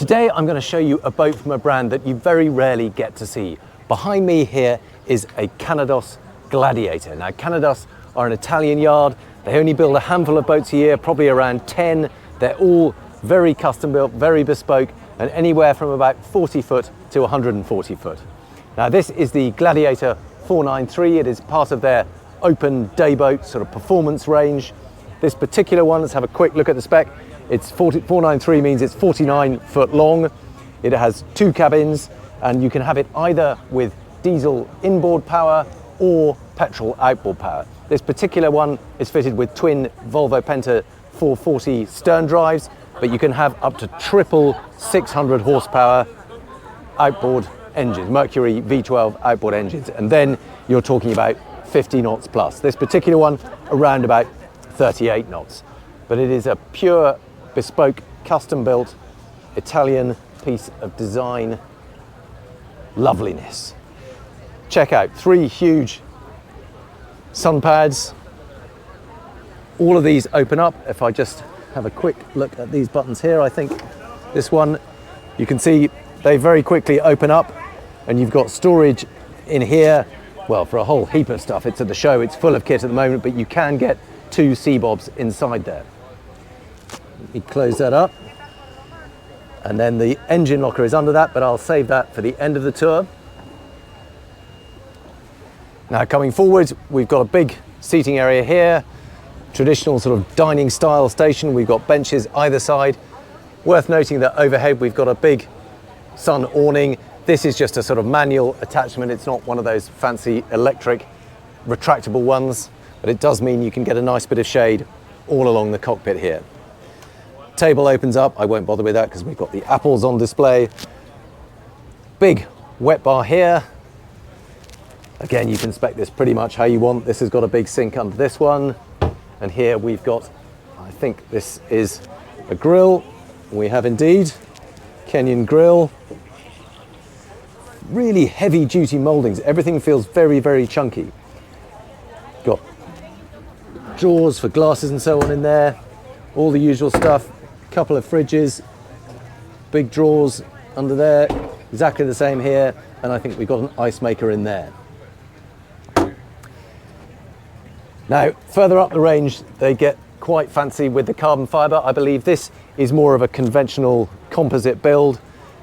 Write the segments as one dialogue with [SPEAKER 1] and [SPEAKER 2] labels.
[SPEAKER 1] Today I'm going to show you a boat from a brand that you very rarely get to see. Behind me here is a Canados Gladiator. Now Canados are an Italian yard. They only build a handful of boats a year, probably around 10. They're all very custom built, very bespoke, and anywhere from about 40 foot to 140 foot. Now this is the Gladiator 493. It is part of their open day boat sort of performance range. This particular one, let's have a quick look at the spec. It's 493 means it's 49 foot long. It has 2 cabins and you can have it either with diesel inboard power or petrol outboard power. This particular one is fitted with twin Volvo Penta 440 stern drives, but you can have up to triple 600 horsepower outboard engines, Mercury V12 outboard engines, and then you're talking about 50 knots plus. This particular one around about 38 knots, but it is a pure bespoke, custom-built Italian piece of design loveliness. Check out 3 huge sun pads. All of these open up. If I just have a quick look at these buttons here, I think this one, you can see they very quickly open up and you've got storage in here. Well, for a whole heap of stuff. It's at the show, it's full of kit at the moment, but you can get 2 C-bobs inside there. Let me close that up. And then the engine locker is under that, but I'll save that for the end of the tour. Now coming forward, we've got a big seating area here. Traditional sort of dining style station. We've got benches either side. Worth noting that overhead we've got a big sun awning. This is just a sort of manual attachment. It's not one of those fancy electric retractable ones, but it does mean you can get a nice bit of shade all along the cockpit here. Table opens up. I won't bother with that because we've got the apples on display. Big wet bar here. Again, you can spec this pretty much how you want. This has got a big sink under this one. And here we've got, I think this is a grill. We have indeed, Kenyan grill. Really heavy duty moldings. Everything feels very, very chunky. Got drawers for glasses and so on in there. All the usual stuff. Couple of fridges, big drawers under there, exactly the same here, and I think we've got an ice maker in there. Now, further up the range, they get quite fancy with the carbon fiber. I believe this is more of a conventional composite build.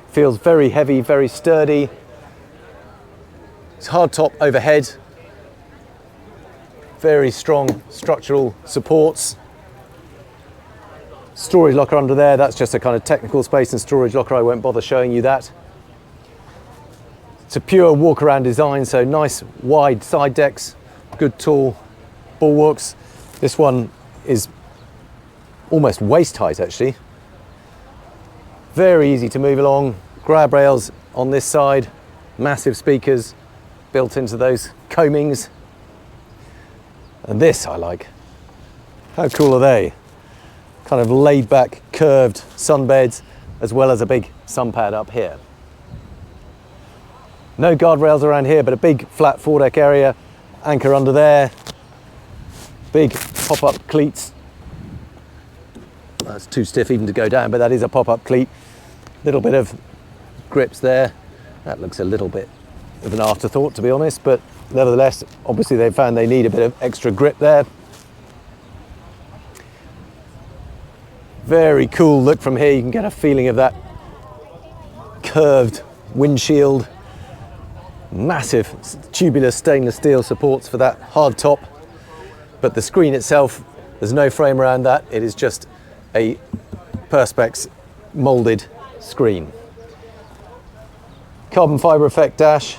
[SPEAKER 1] Feels very heavy, very sturdy. It's hard top overhead. Very strong structural supports. Storage locker under there, that's just a kind of technical space and storage locker. I won't bother showing you that. It's a pure walk-around design, so nice wide side decks, good tall bulwarks. This one is almost waist height actually. Very easy to move along. Grab rails on this side, massive speakers built into those coamings. And this I like. How cool are they? Kind of laid back curved sunbeds, as well as a big sun pad up here. No guardrails around here, but a big flat foredeck area, anchor under there, big pop-up cleats. That's too stiff even to go down, but that is a pop-up cleat. Little bit of grips there. That looks a little bit of an afterthought, to be honest, but nevertheless, obviously they found they need a bit of extra grip there. Very cool look from here. You can get a feeling of that curved windshield. Massive tubular stainless steel supports for that hard top. But the screen itself, there's no frame around that. It is just a Perspex molded screen. Carbon fiber effect dash.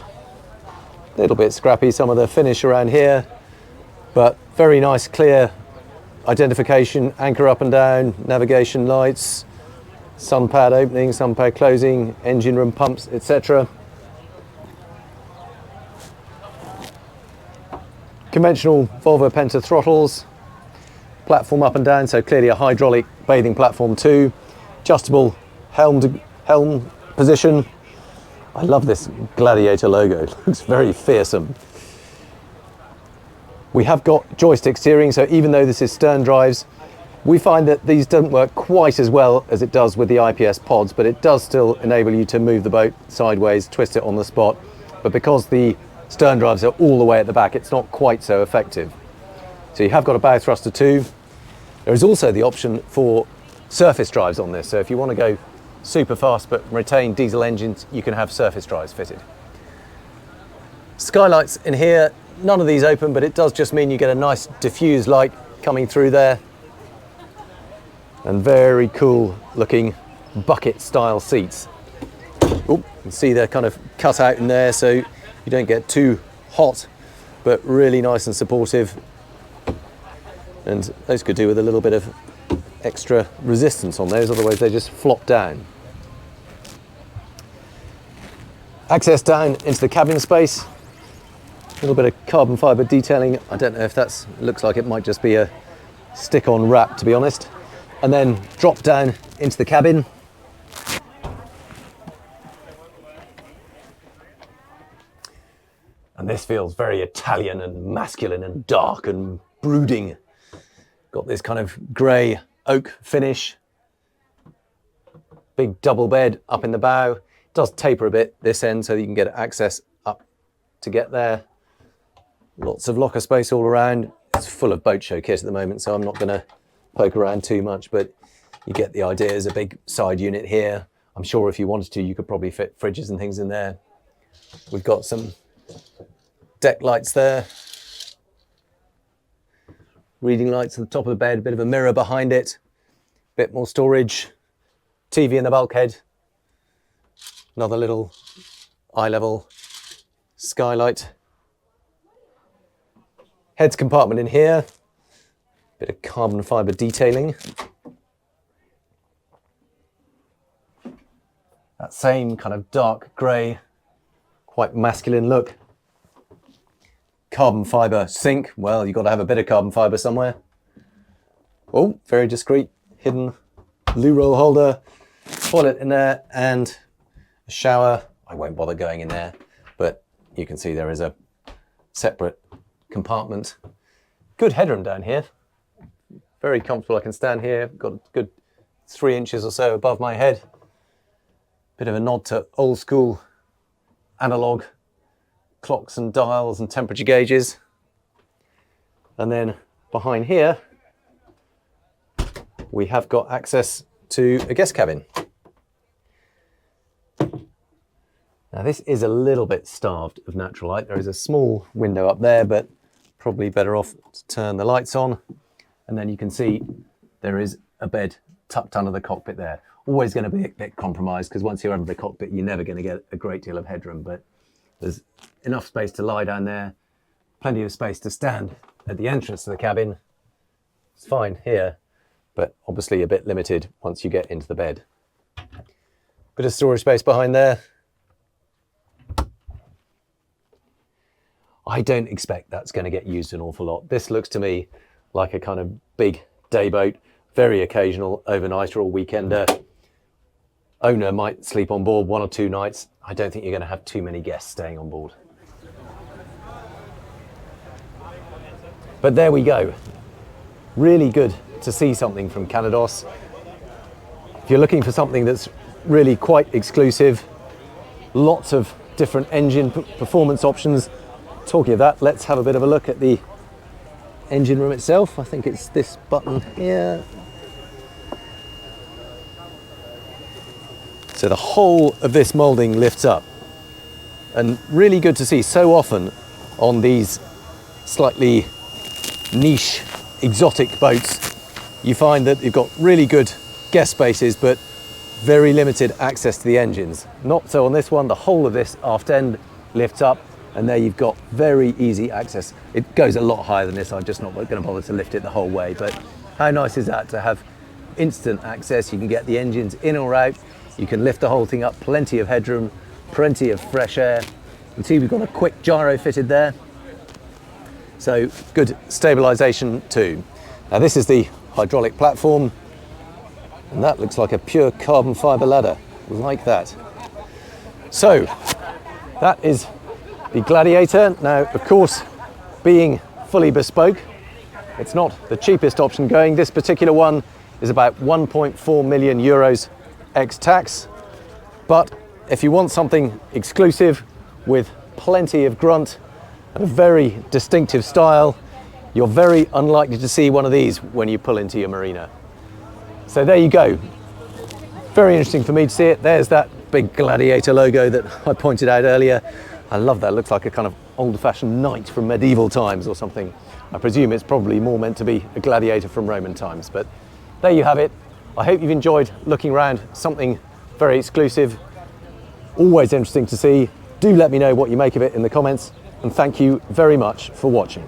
[SPEAKER 1] A little bit scrappy, some of the finish around here, but very nice, clear identification, anchor up and down, navigation lights, sun pad opening, sun pad closing, engine room pumps, etc. Conventional Volvo Penta throttles, platform up and down, so clearly a hydraulic bathing platform too. Adjustable helm position. I love this Gladiator logo, it looks very fearsome. We have got joystick steering, so even though this is stern drives, We find that these don't work quite as well as it does with the IPS pods, but it does still enable you to move the boat sideways, twist it on the spot. But because the stern drives are all the way at the back, it's not quite so effective. So you have got a bow thruster too. There is also the option for surface drives on this. So if you want to go super fast but retain diesel engines, you can have surface drives fitted. Skylights in here, none of these open, but it does just mean you get a nice diffused light coming through there. And very cool looking bucket style seats. Oh, you can see they're kind of cut out in there so you don't get too hot, but really nice and supportive. And those could do with a little bit of extra resistance on those, otherwise they just flop down. Access down into the cabin space. A little bit of carbon fibre detailing. I don't know if that's, looks like it might just be a stick-on wrap, to be honest. And then drop down into the cabin. And this feels very Italian and masculine and dark and brooding. Got this kind of grey oak finish. Big double bed up in the bow. It does taper a bit this end so you can get access up to get there. Lots of locker space all around. It's full of boat show kit at the moment, so I'm not going to poke around too much, but you get the idea. There's a big side unit here. I'm sure if you wanted to, you could probably fit fridges and things in there. We've got some deck lights there. Reading lights at the top of the bed, a bit of a mirror behind it. Bit more storage. TV in the bulkhead. Another little eye level skylight. Heads compartment in here. Bit of carbon fibre detailing. That same kind of dark grey, quite masculine look. Carbon fibre sink. Well, you've got to have a bit of carbon fibre somewhere. Oh, very discreet, hidden loo roll holder. Toilet in there and a shower. I won't bother going in there, but you can see there is a separate compartment. Good headroom down here. Very comfortable. I can stand here. Got a good 3 inches or so above my head. Bit of a nod to old school analog clocks and dials and temperature gauges. And then behind here, we have got access to a guest cabin. Now this is a little bit starved of natural light. There is a small window up there, but probably better off to turn the lights on. And then you can see there is a bed tucked under the cockpit there. Always going to be a bit compromised because once you're under the cockpit, you're never going to get a great deal of headroom, but there's enough space to lie down there, plenty of space to stand at the entrance to the cabin. It's fine here, but obviously a bit limited once you get into the bed. Bit of storage space behind there. I don't expect that's going to get used an awful lot. This looks to me like a kind of big day boat, very occasional overnighter or weekender. Owner might sleep on board 1 or 2 nights. I don't think you're going to have too many guests staying on board. But there we go. Really good to see something from Canados. If you're looking for something that's really quite exclusive, lots of different engine performance options. Talking of that, let's have a bit of a look at the engine room itself. I think it's this button here. So the whole of this moulding lifts up, and really good to see. So often on these slightly niche exotic boats, you find that you've got really good guest spaces but very limited access to the engines. Not so on this one. The whole of this aft end lifts up, and there you've got very easy access. It goes a lot higher than this. I'm just not going to bother to lift it the whole way, but how nice is that to have instant access? You can get the engines in or out. You can lift the whole thing up, plenty of headroom, plenty of fresh air. You can see we've got a quick gyro fitted there. So good stabilisation too. Now this is the hydraulic platform, and that looks like a pure carbon fibre ladder, like that. So that is the Gladiator. Now, of course, being fully bespoke, It's not the cheapest option going. This particular one is about 1.4 million euros ex-tax. But if you want something exclusive with plenty of grunt and a very distinctive style, you're very unlikely to see one of these when you pull into your marina. So there you go. Very interesting for me to see it. There's that big Gladiator logo that I pointed out earlier. I love that. It looks like a kind of old-fashioned knight from medieval times or something. I presume it's probably more meant to be a gladiator from Roman times, but there you have it. I hope you've enjoyed looking around something very exclusive. Always interesting to see. Do let me know what you make of it in the comments, and thank you very much for watching.